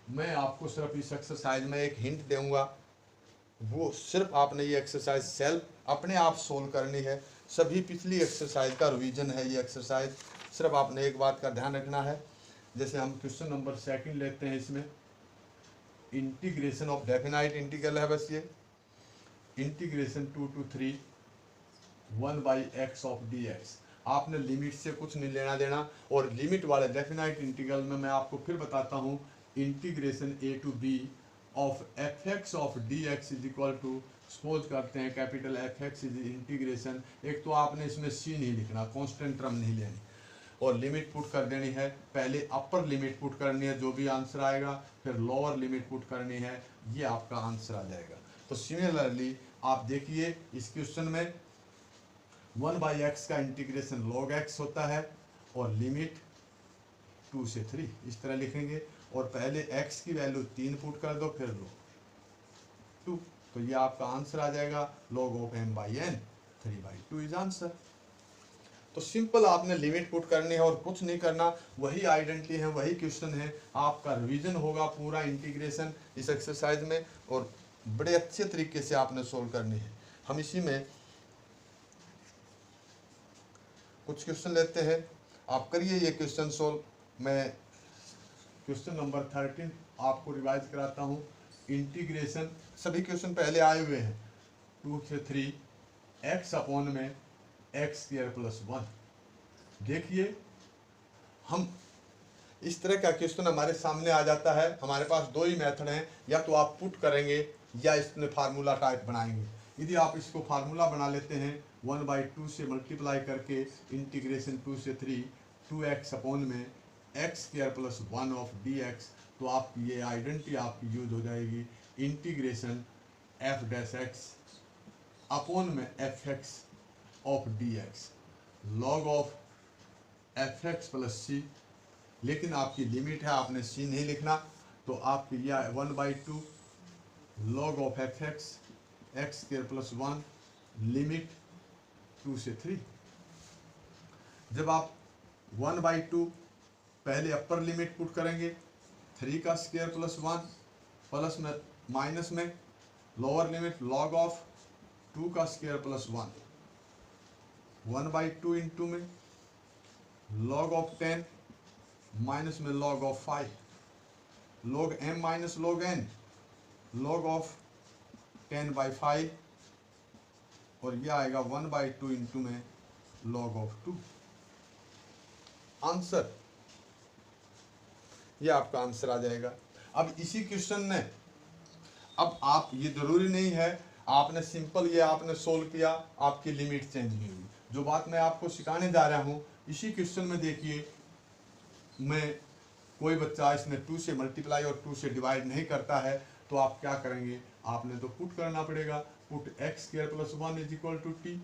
मैं आपको सिर्फ इस एक्सरसाइज में एक हिंट दूंगा, वो सिर्फ आपने ये एक्सरसाइज सेल्फ अपने आप सोल्व करनी है। सभी पिछली एक्सरसाइज का रिवीजन है ये एक्सरसाइज। सिर्फ आपने एक बात का ध्यान रखना है, जैसे हम क्वेश्चन नंबर सेकंड लेते हैं, इसमें इंटीग्रेशन ऑफ डेफिनाइट इंटीग्रल है बस ये, integration 2 to 3 1/x of dx। आपने लिमिट से कुछ नहीं लेना देना। और लिमिट वाले डेफिनाइट इंटीग्रल में मैं आपको फिर बताता हूँ, integration a to b of fx of dx is equal to, suppose करते हैं कैपिटल fx इज इंटीग्रेशन, एक तो आपने इसमें c नहीं लिखना, कांस्टेंट टर्म नहीं लेनी, और लिमिट पुट कर देनी है। पहले अपर लिमिट पुट करनी है, जो भी आंसर आएगा, फिर लोअर लिमिट पुट करनी है, ये आपका आंसर आ जाएगा। तो सिमिलरली आप देखिए इस क्वेश्चन में 1/x का इंटीग्रेशन log x होता है, और लिमिट 2 से 3 इस तरह लिखेंगे, और पहले x की वैल्यू 3 पुट कर दो, फिर log 2, तो ये आपका आंसर आ जाएगा log of m/n 3/2 is answer. तो सिंपल आपने लिमिट पुट करनी है और कुछ नहीं करना, वही आइडेंटिटी है, वही क्वेश्चन है, आपका रिवीजन होगा पूरा इंटीग्रेशन इस एक्सरसाइज में, और बड़े अच्छे तरीके से आपने सोल्व करनी है। हम इसी में कुछ क्वेश्चन लेते हैं, आप करिए ये क्वेश्चन सोल्व। मैं क्वेश्चन नंबर 13 आपको रिवाइज कराता हूँ। इंटीग्रेशन, सभी क्वेश्चन पहले आए हुए हैं, 2 से 3 x अपॉन में x² + 1। देखिए हम इस तरह का क्वेश्चन हमारे सामने आ जाता है, हमारे पास दो ही मेथड हैं, या तो आप पुट करेंगे या इसमें फार्मूला टाइप बनाएंगे। यदि आप इसको फार्मूला बना लेते हैं 1/2 से मल्टीप्लाई करके इंटीग्रेशन 2 से 3 2x अपॉन में x² + 1 ऑफ dx, तो आपकी ये आइडेंटिटी आपकी यूज हो जाएगी, इंटीग्रेशन f' अपॉन में fx of dx log of fx + c, लेकिन आपकी लिमिट है, आपने c नहीं लिखना, तो आपकी यह 1/2 log of fx x² + 1 limit 2 से 3। जब आप 1/2 पहले अपर लिमिट पुट करेंगे, 3 का स्क्वायर + 1 प्लस में माइनस में लोअर लिमिट log ऑफ 2 का स्क्वायर + 1 1/2 इंटू में log ऑफ 10 माइनस में log of 5 log m minus log n log of 10/5, और यह आएगा 1/2 इंटू में log ऑफ 2। आंसर, यह आपका आंसर आ जाएगा। अब इसी क्वेश्चन में, अब आप, ये जरूरी नहीं है आपने सिंपल ये आपने सोल्व किया आपकी लिमिट चेंज नहीं हुई। जो बात मैं आपको सिखाने जा रहा हूँ, इसी क्वेश्चन में देखिए, मैं कोई बच्चा इसमें 2 से मल्टीप्लाई और 2 से डिवाइड नहीं करता है, तो आप क्या करेंगे, आपने तो पुट करना पड़ेगा, put x² + 1 is equal to t,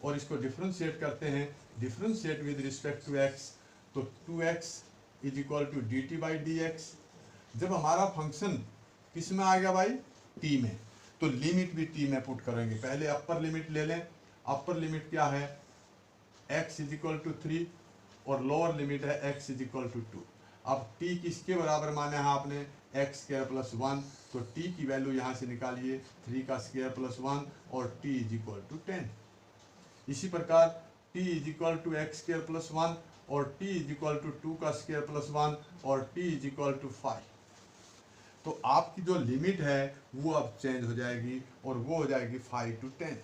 और इसको डिफ्रेंशिएट करते हैं, differentiate with respect to x, तो 2x is equal to dt/dx। जब हमारा फंक्शन किस में आ गया भाई, t में, तो लिमिट भी t में पुट करेंगे। पहले अपर लिमिट ले लें, अपर लिमिट क्या है, x इज इक्वल टू 3, और लोअर लिमिट है x इज इक्वल टू 2। अब t किसके बराबर माना है आपने, x² + 1, तो t की वैल्यू यहाँ से निकालिए, 3 का स्क्वायर + 1 और t इज इक्वल टू 10। इसी प्रकार t is equal to x² + 1 और t इज इक्वल टू 2 का स्क्वायर + 1 और t इज इक्वल टू 5। तो आपकी जो लिमिट है वो अब चेंज हो जाएगी, और वो हो जाएगी 5 to 10।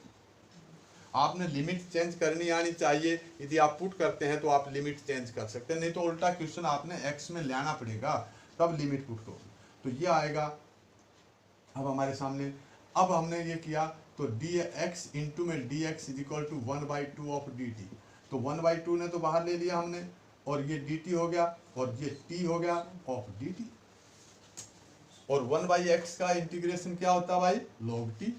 आपने लिमिट चेंज करनी आनी चाहिए, यदि आप पुट करते हैं तो आप लिमिट चेंज कर सकते हैं, नहीं तो उल्टा क्वेश्चन आपने x में लाना पड़ेगा, तब लिमिट पुट करो। तो ये आएगा अब हमारे सामने। अब हमने ये किया, तो dx इंटू में dx is equal to 1/2 of dt, तो 1/2 ने तो बाहर ले लिया हमने, और ये dt हो गया, और ये t हो गया ऑफ dt, और 1/x का इंटीग्रेशन क्या होता है भाई, log t,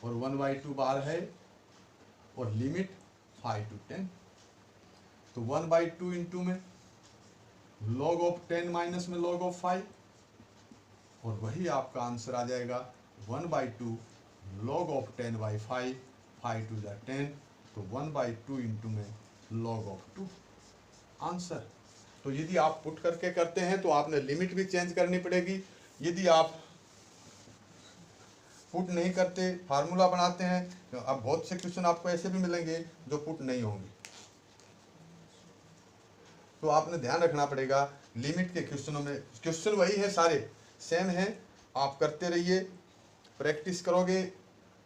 और 1/2 बाहर है, और लिमिट 5 to 10, तो 1/2 इंटू में log ऑफ 10 माइनस में log ऑफ 5, और वही आपका आंसर आ जाएगा 1/2 log ऑफ 10/5, 5 to 10, तो 1/2 इंटू में log ऑफ 2 आंसर। तो यदि आप पुट करके करते हैं तो आपने लिमिट भी चेंज करनी पड़ेगी। यदि आप पुट नहीं करते, फार्मूला बनाते हैं, तो अब बहुत से क्वेश्चन आपको ऐसे भी मिलेंगे जो पुट नहीं होंगे। तो आपने ध्यान रखना पड़ेगा लिमिट के क्वेश्चनों में। क्वेश्चन वही है, सारे सेम है, आप करते रहिए, प्रैक्टिस करोगे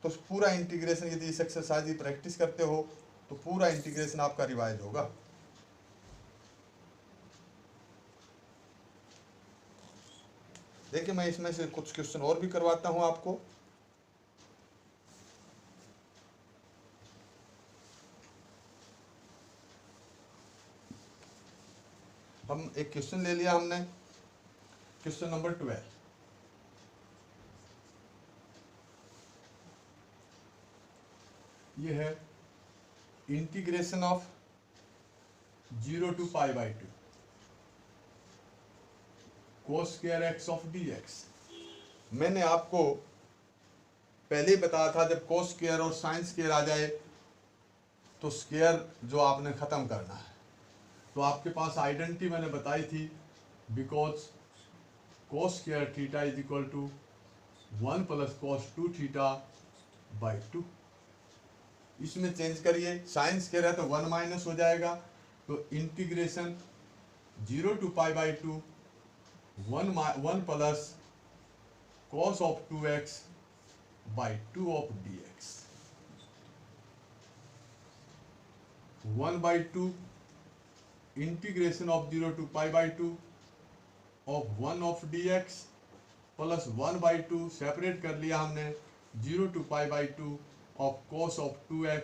तो पूरा इंटीग्रेशन, यदि इस एक्सरसाइज की प्रैक्टिस करते हो तो पूरा इंटीग्रेशन आपका रिवाइज होगा। देखिए मैं इसमें से कुछ क्वेश्चन और भी करवाता हूं आपको। हम एक क्वेश्चन ले लिया हमने, क्वेश्चन नंबर 12। ये है integration of 0 to π/2 cos square x of dx। मैंने आपको पहले ही बताया था जब cos स्क्वायर और sin स्क्वायर आ जाए तो स्क्वायर जो आपने खत्म करना है। तो आपके पास आइडेंटिटी मैंने बताई थी, because cos square theta is equal to 1 + cos 2 θ/2। इसमें चेंज करिए, साइन स्क्वायर है तो 1 माइनस हो जाएगा, तो integration 0 to π/2 1 + cos of 2x/2 of dx 1/2 integration of 0 to π/2 of 1 of dx plus 1/2 separate कर लिया हमने 0 to π/2 of cos of 2x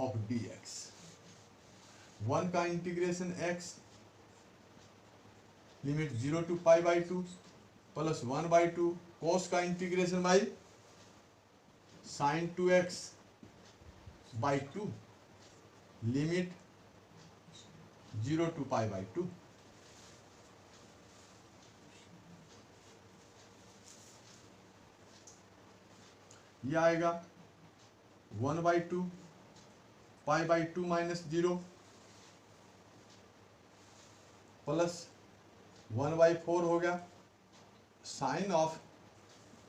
of dx। 1 का integration x limit 0 to π/2 plus 1/2 cos का integration by sin 2x/2 limit 0 to π/2। ये आएगा 1/2 π/2 minus 0 plus 1/4 हो गया sign of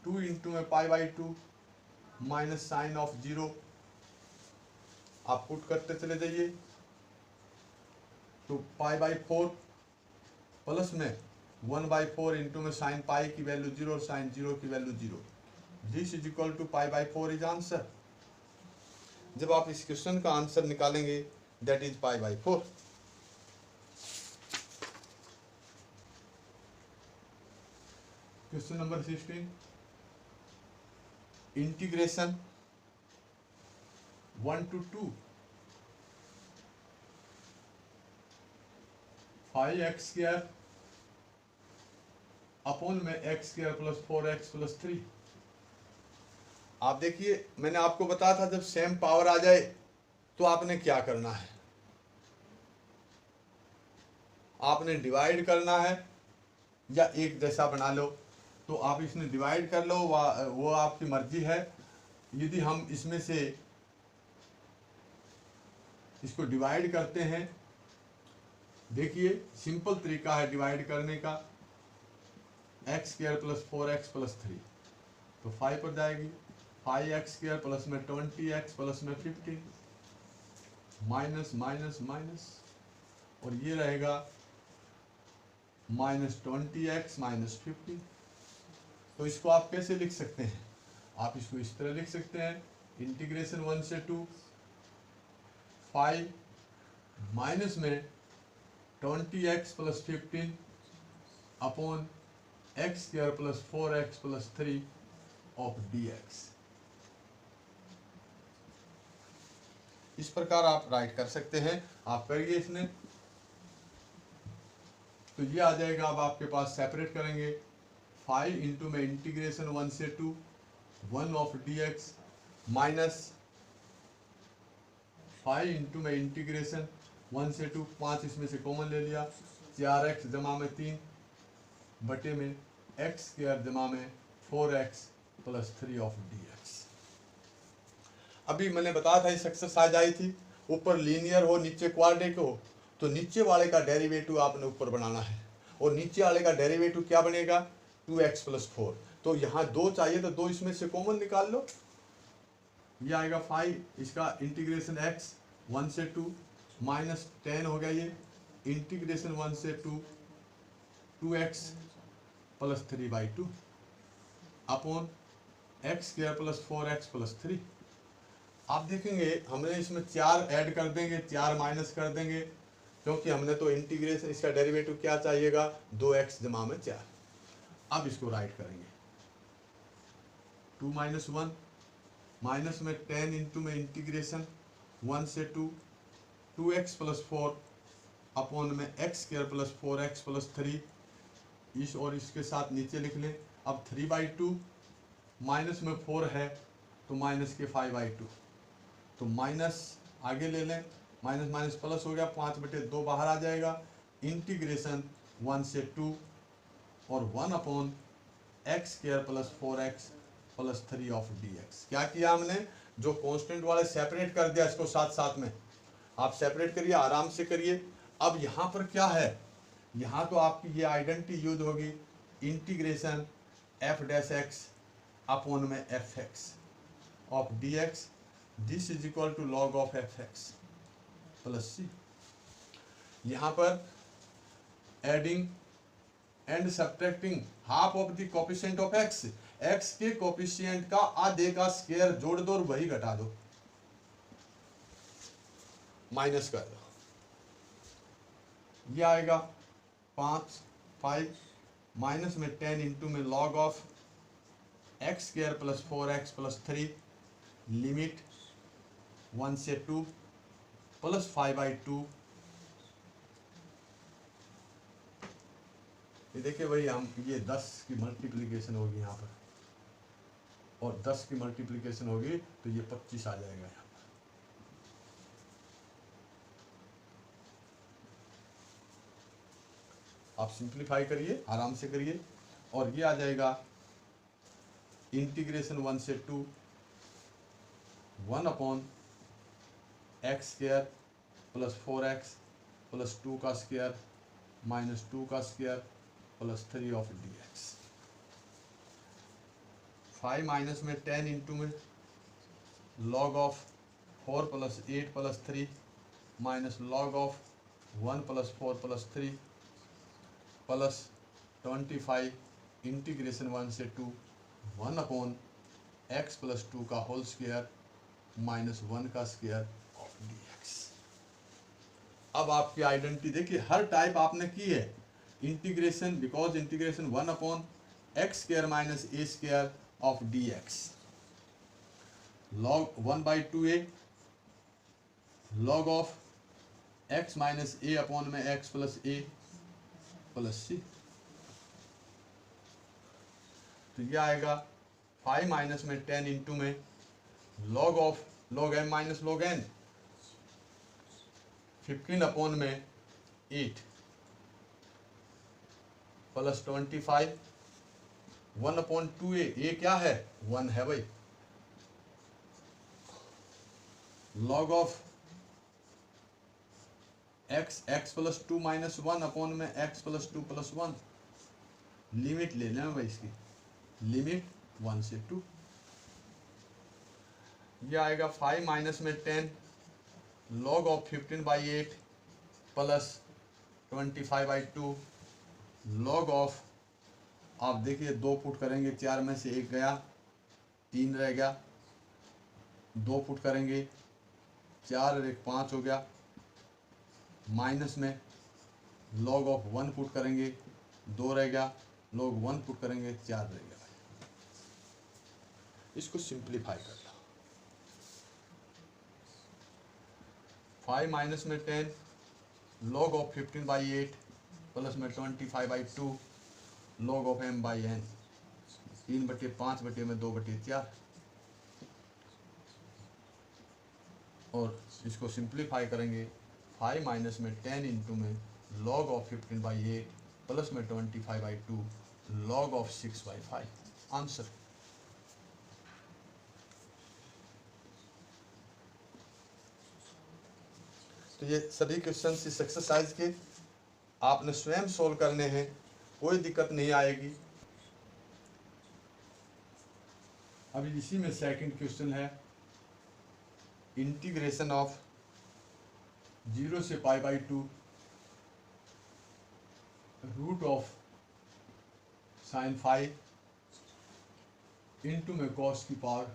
2 into में π/2 माइनस साइन ऑफ 0। आप पुट करते चले जाइए, तो π/4 प्लस में 1/4 इंटू में साइन पाई की वैल्यू 0 और साइन 0 की value 0। This is equal to π/4 is answer. जब आप इस क्वेश्चन का आंसर निकालेंगे that is π/4। Question number 16 integration 1 to 2 5x² upon में x² + 4x + 3। आप देखिए मैंने आपको बताया था जब सेम पावर आ जाए तो आपने क्या करना है, आपने डिवाइड करना है या एक जैसा बना लो। तो आप इसमें डिवाइड कर लो, वो आपकी मर्जी है। यदि हम इसमें से इसको डिवाइड करते हैं, देखिए सिंपल तरीका है डिवाइड करने का, x² + 4x + 3 तो 5 पर जाएगी, 5x² प्लस में 20x प्लस में 15 माइनस माइनस माइनस, और ये रहेगा -20x - 15। तो इसको आप कैसे लिख सकते हैं, आप इसको इस तरह लिख सकते हैं, इंटीग्रेशन 1 से 2 5 माइनस में 20x + 15 upon x² + 4x + 3 of dx। इस प्रकार आप राइट कर सकते हैं, आप करिए इसमें। तो ये आ जाएगा, अब आपके पास सेपरेट करेंगे 5 इंटू में इंटीग्रेशन 1 से 2 1 ऑफ dx माइनस 5 इंटू में इंटीग्रेशन 1 से 2 5 इसमें से कॉमन ले लिया, 4x जमा में 3 बटे में x² जमा में 4x + 3 ऑफ dx। अभी मैंने बताया था इस एक्सरसाइज आई थी, ऊपर लीनियर हो नीचे क्वाड्रेटिक हो, तो नीचे वाले का डेरिवेटिव आपने ऊपर बनाना है, और नीचे वाले का डेरिवेटिव क्या बनेगा 2x + 4। तो यहाँ 2 चाहिए तो 2 इसमें से कॉमन निकाल लो, ये आएगा 5, इसका इंटीग्रेशन x 1 से 2 माइनस 10 हो गया, ये इंटीग्रेशन 1 से 2 2x + 3/2 अपॉन x² + 4x + 3। आप देखेंगे हमने इसमें 4 ऐड कर देंगे, 4 माइनस कर देंगे, क्योंकि हमने तो इंटीग्रेशन इसका डेरिवेटिव क्या चाहिएगा 2x = 4। अब इसको राइट करेंगे 2 - 1 माइनस में 10 इंटू में इंटीग्रेशन 1 से 2 2x + 4 अपॉन में x² + 4x + 3, इस और इसके साथ नीचे लिख लें। अब 3/2 माइनस में 4 है तो माइनस के 5/2, तो माइनस आगे ले लें, माइनस माइनस प्लस हो गया, 5/2 बाहर आ जाएगा, इंटीग्रेशन 1 से 2 और 1 upon x² + 4x + 3 of dx। क्या किया हमने, जो कांस्टेंट वाले सेपरेट कर दिया इसको साथ साथ में, आप सेपरेट करिए, आराम से करिए। अब यहाँ पर क्या है, यहाँ तो आपकी ये आइडेंटिटी यूज होगी, इंटीग्रेशन f' अपॉन में fx of dx, this is equal to log of fx plus c। यहाँ पर adding and subtracting half of the coefficient of x, x के कोफिशिएंट का आधे का स्क्वायर जोड़ दो और वही घटा दो, माइनस कर दो, ये आएगा 5 माइनस में 10 इंटू में log of x² + 4x + 3 limit 1 से 2 प्लस 5/2। ये देखिए भाई, हम ये 10 की मल्टीप्लिकेशन होगी यहाँ पर, और 10 की मल्टीप्लिकेशन होगी तो ये 25 आ जाएगा यहाँ पर। आप सिंप्लीफाई करिए, आराम से करिए, और ये आ जाएगा इंटीग्रेशन 1 से 2 1 अपॉन x² + 4x + 2 का स्क्वायर माइनस 2 का square plus 3 of dx। 5 minus में 10 इंटू में log of 4 + 8 + 3 minus log of 1 + 4 + 3 plus 25 integration 1 से 2 1 अपॉन x + 2 का होल स्क्वायर माइनस 1 का स्क्वायर ऑफ dx। अब आपकी आइडेंटिटी देखिए, हर टाइप आपने की है integration, because integration 1 upon x² - a² of dx, log 1/2a log of x - a upon में x + a + c। तो ये आएगा 5 माइनस में 10 इंटू में log of log m - log n 15 upon में 8 प्लस 25 1/2a, ये क्या है 1 है भाई, log ऑफ x + 2 - 1 अपॉन में x + 2 + 1, लिमिट ले लें भाई इसकी, लिमिट 1 से 2। ये आएगा 5 माइनस में 10 log of 15/8 plus 25/2 log of, आप देखिए 2 पुट करेंगे, 4 में से 1 गया, 3 रह गया, 2 पुट करेंगे, 4 और 1 5 हो गया, माइनस में log ऑफ 1 पुट करेंगे, 2 रह गया, log 1 पुट करेंगे, 4 रह गया। इसको सिंप्लीफाई कर लो, 5 माइनस में 10 log ऑफ 15/8 प्लस में 25/2 log ऑफ m/n 3/5/2/4, और इसको सिंप्लीफाई करेंगे 5 माइनस में 10 इंटू में log ऑफ 15/8 प्लस में 25/2 log ऑफ 6/5। आंसर तो ये सभी क्वेश्चन इस एक्सरसाइज के आपने स्वयं सोल्व करने हैं, कोई दिक्कत नहीं आएगी। अभी इसी में सेकंड क्वेश्चन है, इंटीग्रेशन ऑफ 0 से π/2 root of sine five into में कॉस की पावर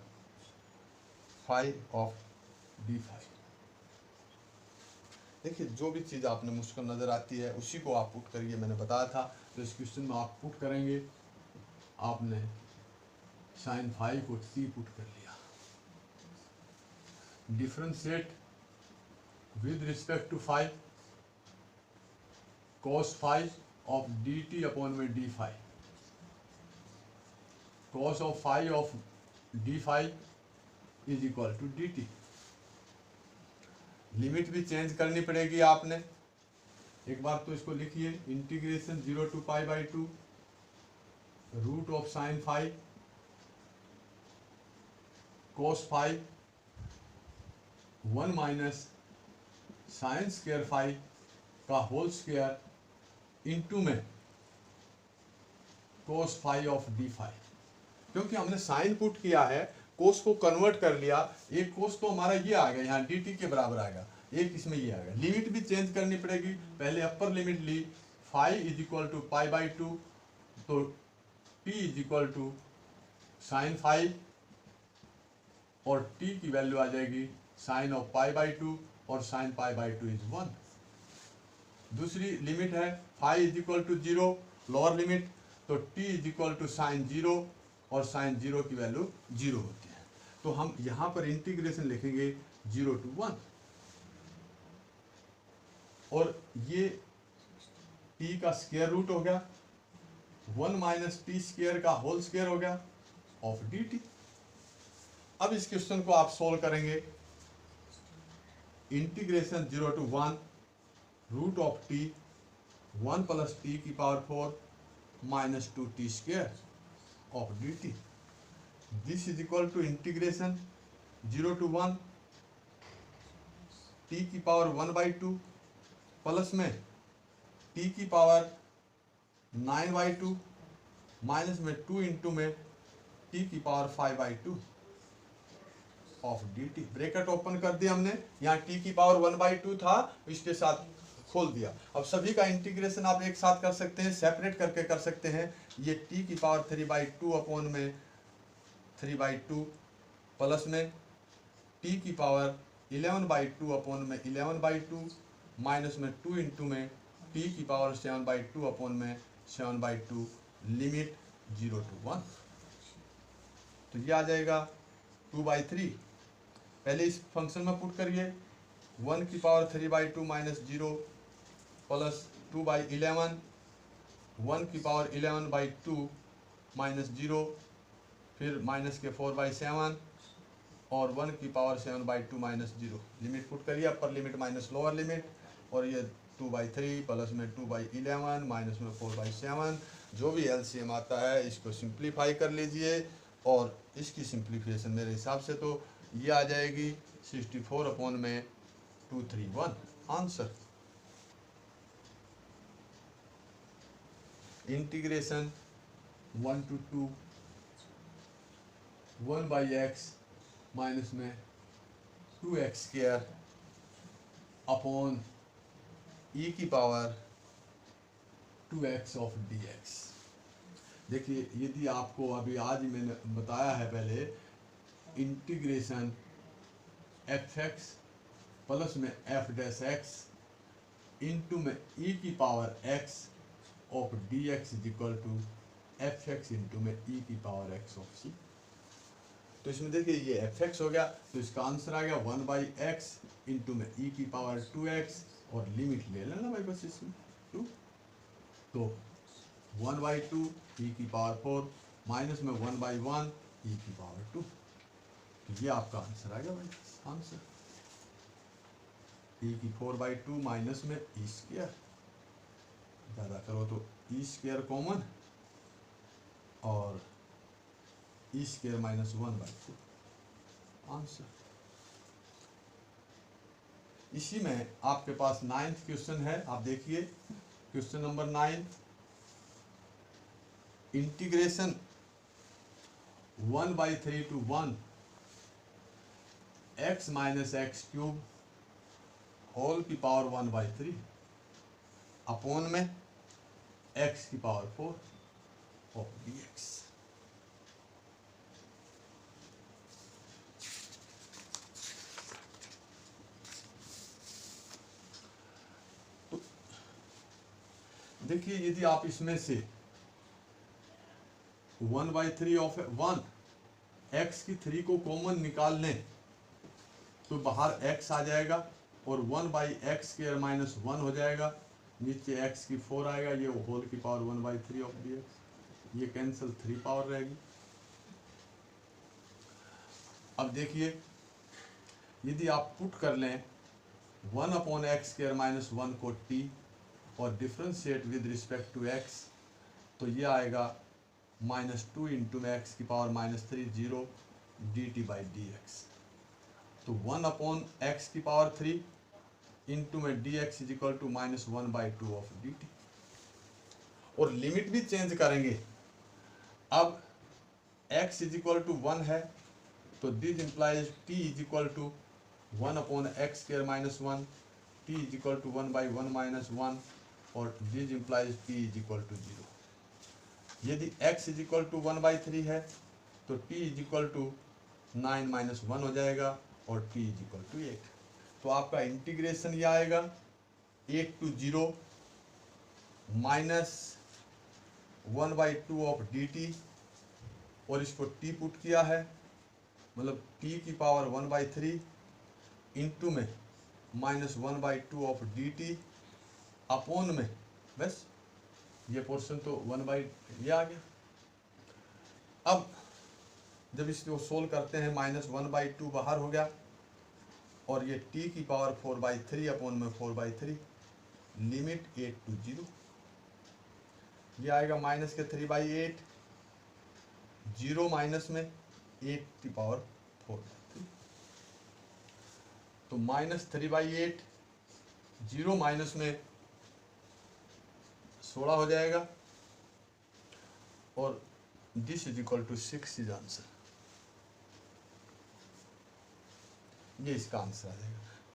5 ऑफ d5। देखिए जो भी चीज़ आपने मुश्किल नज़र आती है उसी को आप पुट करिए, मैंने बताया था। तो इस क्वेश्चन में आप पुट करेंगे, आपने साइन 5 को t पुट कर लिया, differentiate with respect to 5 cos 5 of dt upon में d5, cos of 5 of d5 is equal to dt। Limit भी चेंज करनी पड़ेगी आपने, एक बार तो इसको लिखिए, integration 0 to π/2 root of sine 5 cos 5 1 minus sine square 5 का होल स्क्वायर इंटू में cos 5 ऑफ d5। क्योंकि हमने साइन पुट किया है, कोस को कन्वर्ट कर लिया, एक कोस तो हमारा ये आ गया, यहाँ dt के बराबर आएगा, एक इसमें ये आ गया। लिमिट भी चेंज करनी पड़ेगी, पहले अपर लिमिट ली 5 इज इक्वल टू π/2, तो t is equal to sine 5 और t की वैल्यू आ जाएगी साइन ऑफ π/2 और साइन π/2 इज 1। दूसरी लिमिट है 5 is equal to 0 lower limit, तो t is equal to sine 0 और साइन 0 की वैल्यू 0 होती है। तो हम यहाँ पर इंटीग्रेशन लिखेंगे 0 to 1, और ये t का स्क्वायर रूट हो गया, 1 माइनस टी स्क्वायर का होल स्क्वायर हो गया ऑफ dt। अब इस क्वेश्चन को आप सोल्व करेंगे, integration 0 to 1 root of t 1 plus t की power 4 minus 2t square of dt। This is equal to integration 0 to 1 t की पावर 1/2 प्लस में t की पावर 9/2 माइनस में 2 इंटू में t की power 5/2 of dt। Bracket open कर दिया हमने, यहाँ t की पावर 1/2 था, इसके साथ खोल दिया। अब सभी का इंटीग्रेशन आप एक साथ कर सकते हैं, सेपरेट करके कर सकते हैं। ये t की पावर 3/2 अपॉन में 3/2 प्लस में t की पावर 11/2 अपॉन में 11/2 माइनस में 2 इंटू में t की पावर 7/2 अपॉन में 7/2, लिमिट 0 to 1। तो ये आ जाएगा 2/3। पहले इस फंक्शन में पुट करिए, 1 की पावर 3/2 माइनस 0 प्लस 2/11, 1 की पावर 11/2 माइनस 0, फिर माइनस के 4/7 और 1 की पावर 7/2 माइनस 0। लिमिट पुट करिए, upper limit minus lower limit, और ये 2/3 प्लस में 2/11 माइनस में 4/7, जो भी एलसीएम आता है इसको सिंप्लीफाई कर लीजिए, और इसकी सिंप्लीफिकेशन मेरे हिसाब से तो ये आ जाएगी 64 अपॉन में 231 answer. Integration 1 to 2 1/x minus में 2x स्क्वायर अपॉन e की पावर 2x ऑफ dx। देखिए, यदि आपको अभी आज मैंने बताया है पहले, इंटीग्रेशन fx प्लस में f डैश x इंटू में e की power x of dx is equal to fx into में e की पावर x ऑफ c। तो इसमें देखिए ये fx हो गया, तो इसका आंसर आ गया 1/x इंटू में e की पावर 2x, और लिमिट ले लेना भाई बस इसमें 2, तो 1/2 e की पावर 4 माइनस में 1/1 e की पावर 2। तो ये आपका आंसर आ गया भाई, आंसर e की 4/2 माइनस में e स्क्वायर, ज़्यादा करो तो e स्क्वायर कॉमन, और e स्क्वायर माइनस 1/2 आंसर। इसी में आपके पास 9th क्वेश्चन है, आप देखिए question number 9, integration 1/3 to 1 x minus x cube whole की पावर 1/3 अपोन में x की पावर 4 ऑफ dx। तो देखिए यदि आप इसमें से 1/3 ऑफ 1 x की 3 को कॉमन निकाल लें तो बाहर x आ जाएगा और 1/x² माइनस 1 हो जाएगा, नीचे x की 4 आएगा, ये होल की पावर 1/3 ऑफ dx, ये कैंसिल 3 पावर रहेगी। अब देखिए यदि आप पुट कर लें 1/x² माइनस 1 को t और differentiate with respect to x तो ये आएगा -2 इंटू एक्स की पावर -3 0 dt/dx। तो 1/x की पावर 3 इंटू में dx is equal to -1/2 of dt। और लिमिट भी चेंज करेंगे, अब x इज इक्वल टू 1 है तो this implies t is equal to 1/x² minus 1, t is equal to 1/1 minus 1 और this implies t is equal to 0। यदि x is equal to 1/3 है तो t is equal to 9 minus 1 हो जाएगा और t is equal to 8। तो आपका integration ये आएगा 8 to 0 माइनस 1/2 ऑफ dt और इसको t पुट किया है, मतलब t की पावर 1/3 इंटू में -1/2 ऑफ dt अपोन में, बस ये पोर्शन तो 1/, ये आ गया। अब जब इसको सोल्व करते हैं -1/2 बाहर हो गया और ये t की पावर 4/3 अपोन में 4/3, लिमिट 8 to 0, ये आएगा माइनस के 3/8, 0 माइनस में 8 की पावर 4/3, तो -3/8, 0 माइनस में 16 हो जाएगा और this is equal to 6 is answer, ये इसका आंसर आ जाएगा।